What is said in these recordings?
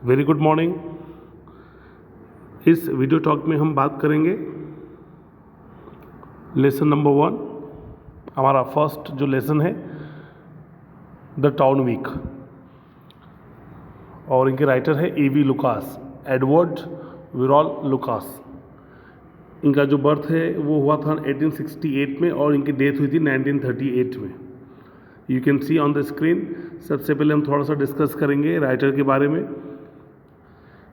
Very good morning. इस video talk में हम बात करेंगे लेसन नंबर 1। हमारा फर्स्ट जो लेसन है द टाउन वीक, और इनके राइटर है E.V. Lucas, Edward Verrall Lucas. इनका जो बर्थ है वो हुआ था 1868 में और इनकी डेथ हुई थी 1938 में। You can see on the screen. सबसे पहले हम थोड़ा सा डिस्कस करेंगे राइटर के बारे में।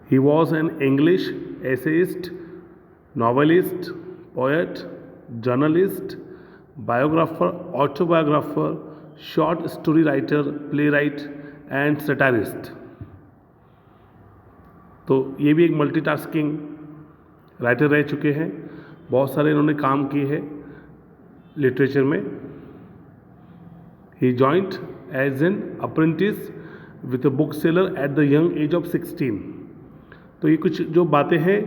He was an English essayist, novelist, poet, journalist, biographer, autobiographer, short story writer, playwright and satirist। तो ये भी एक मल्टीटास्किंग राइटर रह चुके हैं। बहुत सारे इन्होंने काम किए हैं लिटरेचर में। He joined as an apprentice with a bookseller at the young age of 16। तो ये कुछ जो बातें हैं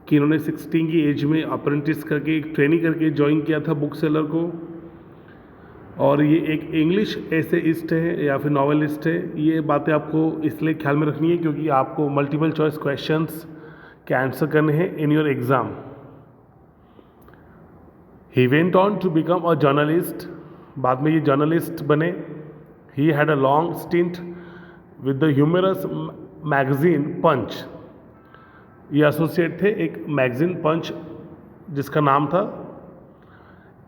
कि इन्होंने 16 की एज में अप्रेंटिस करके एक ट्रेनिंग करके ज्वाइन किया था बुक सेलर को, और ये एक इंग्लिश एसेइस्ट है या फिर नॉवेलिस्ट है। ये बातें आपको इसलिए ख्याल में रखनी है क्योंकि आपको मल्टीपल चॉइस क्वेश्चंस के आंसर करने हैं in your exam. He went on to become a journalist. बाद में ये जर्नलिस्ट बने। He had a long stint with the humorous magazine Punch. ये एसोसिएट थे एक मैगजीन पंच जिसका नाम था।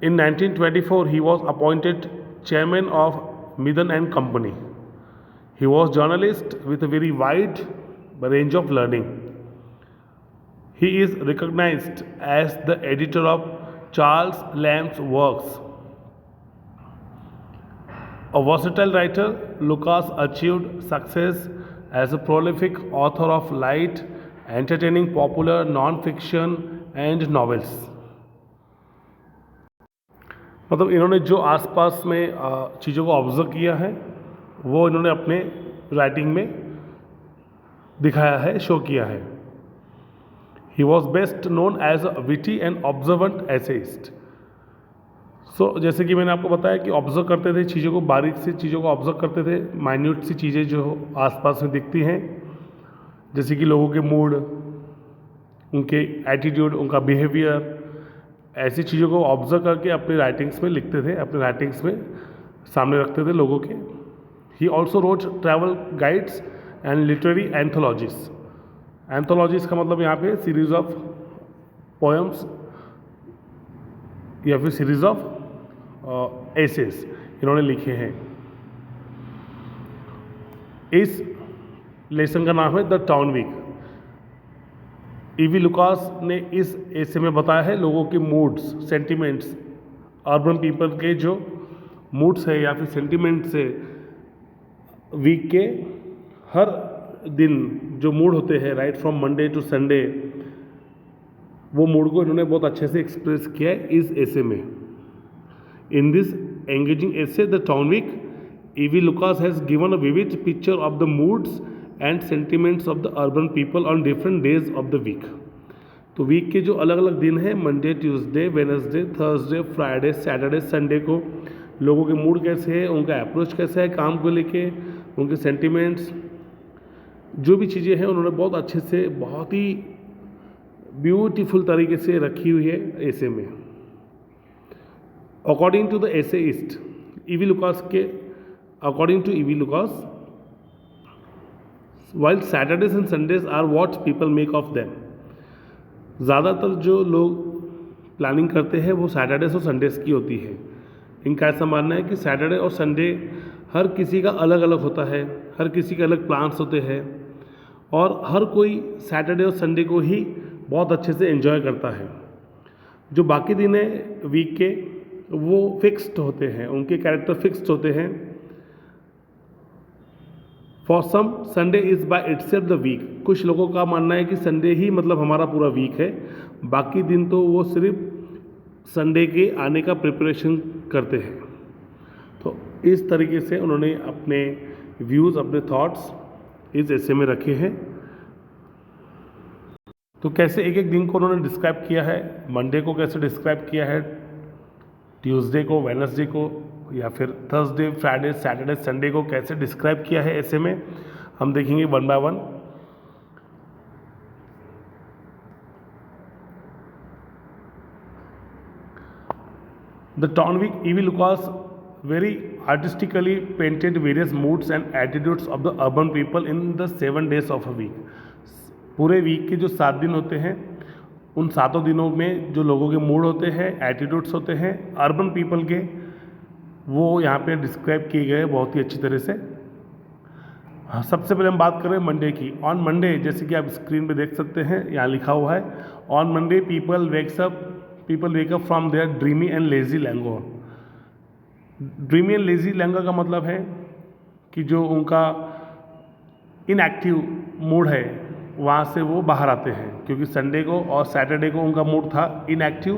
In 1924 he was appointed chairman of Methuen and company. He was journalist with a very wide range of learning. He is recognised as the editor of Charles Lamb's works. A versatile writer, Lucas achieved success as a prolific author of light, entertaining popular non-fiction and novels। मतलब इन्होंने जो आसपास में चीज़ों को observe किया है वो इन्होंने अपने राइटिंग में दिखाया है, शो किया है। He was best known as a witty and observant essayist। जैसे कि मैंने आपको बताया कि ऑब्जर्व करते थे चीज़ों को, बारीक से चीज़ों को ऑब्जर्व करते थे। माइन्यूट सी चीज़ें जो आसपास में दिखती हैं, जैसे कि लोगों के मूड, उनके एटीट्यूड, उनका बिहेवियर, ऐसी चीज़ों को ऑब्जर्व करके अपने राइटिंग्स में लिखते थे, अपने राइटिंग्स में सामने रखते थे लोगों के। He also wrote travel guides and literary anthologies. Anthologies का मतलब यहाँ पे सीरीज ऑफ पोएम्स या फिर सीरीज ऑफ एसेस इन्होंने लिखे हैं। इस लेसन का नाम है the town week. E.V. Lucas ने इस एसे में बताया है लोगों के मूड्स, सेंटिमेंट्स, अर्बन पीपल के जो मूड्स है या फिर सेंटिमेंट्स है, वीक के हर दिन जो मूड होते हैं, right from Monday to Sunday, वो मूड को इन्होंने बहुत अच्छे से एक्सप्रेस किया है इस एसे में। In this engaging essay, The Town Week, E.V. Lucas has given a vivid picture of the moods and sentiments of the urban people on different days of the week। तो वीक के जो अलग अलग दिन हैं, Monday, Tuesday, Wednesday, Thursday, Friday, Saturday, Sunday को लोगों के मूड कैसे है, उनका अप्रोच कैसा है काम को लेके, उनके सेंटिमेंट्स, जो भी चीज़ें हैं उन्होंने बहुत अच्छे से, बहुत ही ब्यूटीफुल तरीके से रखी हुई है एसे में। According to the essayist E.V. Lucas के according to E.V. Lucas, while Saturdays and Sundays are what people make of them। ज़्यादातर जो लोग प्लानिंग करते हैं वो सैटरडेज और संडेज की होती है। इनका ऐसा मानना है कि सैटरडे और संडे हर किसी का अलग अलग होता है, हर किसी के अलग प्लान्स होते हैं, और हर कोई सैटरडे और संडे को ही बहुत अच्छे से एंजॉय करता है। जो बाकी दिन है वीक के वो फिक्स्ड होते हैं, उनके कैरेक्टर फिक्स्ड होते हैं। For some Sunday is by itself the week. कुछ लोगों का मानना है कि संडे ही मतलब हमारा पूरा वीक है, बाकी दिन तो वो सिर्फ संडे के आने का प्रिपरेशन करते हैं। तो इस तरीके से उन्होंने अपने व्यूज़, अपने थॉट्स इस ऐसे में रखे हैं। तो कैसे एक एक दिन को उन्होंने डिस्क्राइब किया है, मंडे को कैसे डिस्क्राइब किया है, ट्यूसडे को, वेडनेसडे को, या फिर थर्सडे, फ्राइडे, सैटरडे, संडे को कैसे डिस्क्राइब किया है ऐसे में, हम देखेंगे one by one. The tone week EV Lucas very artistically painted various moods and attitudes of the urban people in the 7 days of a week। पूरे वीक के जो 7 दिन होते हैं, उन 7 दिनों में जो लोगों के मूड होते हैं, एटीट्यूड्स होते हैं अर्बन पीपल के, वो यहाँ पे डिस्क्राइब किए गए बहुत ही अच्छी तरह से। सबसे पहले हम बात करें मंडे की। ऑन मंडे, जैसे कि आप स्क्रीन पे देख सकते हैं, यहाँ लिखा हुआ है on Monday people wake up from their dreamy and lazy languor. Dreamy and lazy languor का मतलब है कि जो उनका इनएक्टिव मूड है वहाँ से वो बाहर आते हैं, क्योंकि संडे को और सैटरडे को उनका मूड था इनएक्टिव।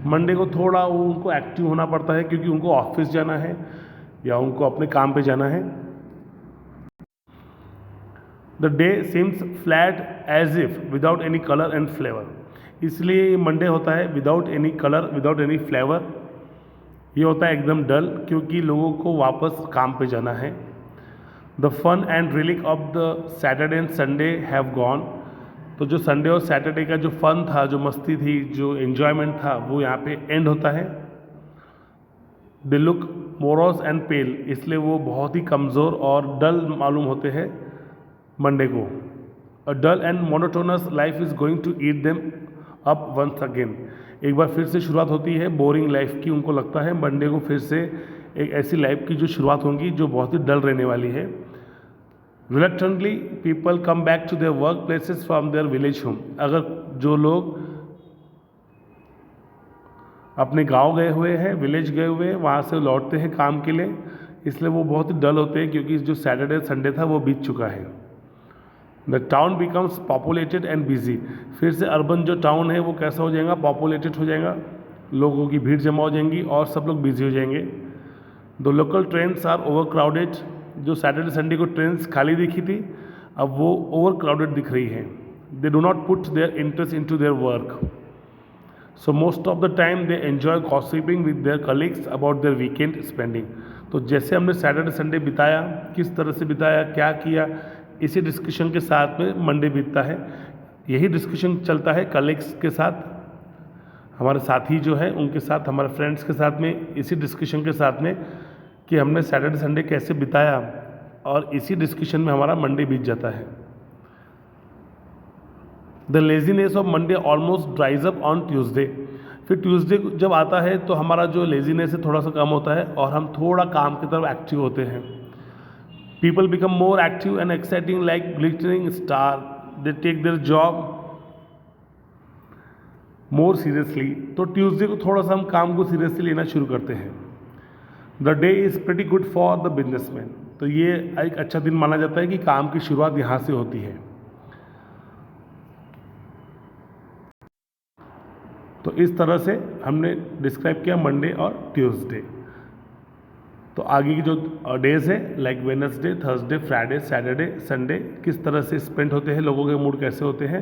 मंडे को थोड़ा वो उनको एक्टिव होना पड़ता है, क्योंकि उनको ऑफिस जाना है या उनको अपने काम पे जाना है। The day seems flat as if without any colour and flavour. इसलिए मंडे होता है without any colour, without any flavour. ये होता है एकदम डल, क्योंकि लोगों को वापस काम पे जाना है। The fun and relic of the Saturday and Sunday have gone. तो जो संडे और सैटरडे का जो फन था, जो मस्ती थी, जो एन्जॉयमेंट था, वो यहाँ पे एंड होता है। They look Morris and pale, इसलिए वो बहुत ही कमज़ोर और डल मालूम होते हैं मंडे को। A dull and monotonous life is going to eat them up once again. एक बार फिर से शुरुआत होती है बोरिंग लाइफ की। उनको लगता है मंडे को फिर से एक ऐसी लाइफ की जो शुरुआत होगी जो बहुत ही डल रहने वाली है। Reluctantly people come back to their work places from their village home. अगर जो लोग अपने गांव गए हुए हैं, विलेज गए हुए हैं, वहाँ से लौटते हैं काम के लिए, इसलिए वो बहुत ही डल होते हैं, क्योंकि जो सैटरडे संडे था वो बीत चुका है। The town becomes populated and busy. फिर से अर्बन जो टाउन है वो कैसा हो जाएगा, पॉपुलेटेड हो जाएगा, लोगों की भीड़ जमा हो जाएंगी और सब लोग बिजी हो जाएंगे। The local trains are overcrowded. जो सैटरडे संडे को ट्रेन्स खाली दिखी थी, अब वो ओवर क्राउडेड दिख रही हैं। They do not put their interest into their work, so most of the time they enjoy gossiping with their colleagues about their weekend spending. तो जैसे हमने सैटरडे संडे बिताया, किस तरह से बिताया, क्या किया, इसी डिस्कशन के साथ में मंडे बीतता है। यही डिस्कशन चलता है कलीग्स के साथ, हमारे साथी जो है उनके साथ, हमारे फ्रेंड्स के साथ में, इसी डिस्कशन के साथ में कि हमने सैटरडे संडे कैसे बिताया, और इसी डिस्कशन में हमारा मंडे बीत जाता है। The laziness of Monday almost ड्राइज up on Tuesday. फिर ट्यूसडे जब आता है तो हमारा जो लेजीनेस है थोड़ा सा कम होता है और हम थोड़ा काम की तरफ एक्टिव होते हैं। People become more active and exciting like glittering star. They take their job more seriously. तो ट्यूसडे को थोड़ा सा हम काम को सीरियसली लेना शुरू करते हैं। The day is pretty good for the businessman. तो ये एक अच्छा दिन माना जाता है कि काम की शुरुआत यहाँ से होती है। तो इस तरह से हमने डिस्क्राइब किया मंडे और ट्यूसडे। तो आगे की जो डेज है like Wednesday, Thursday, Friday, Saturday, Sunday किस तरह से स्पेंड होते हैं, लोगों के मूड कैसे होते हैं,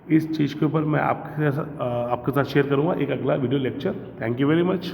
इस चीज़ के ऊपर मैं आपके साथ शेयर करूँगा एक अगला video lecture. Thank you very much.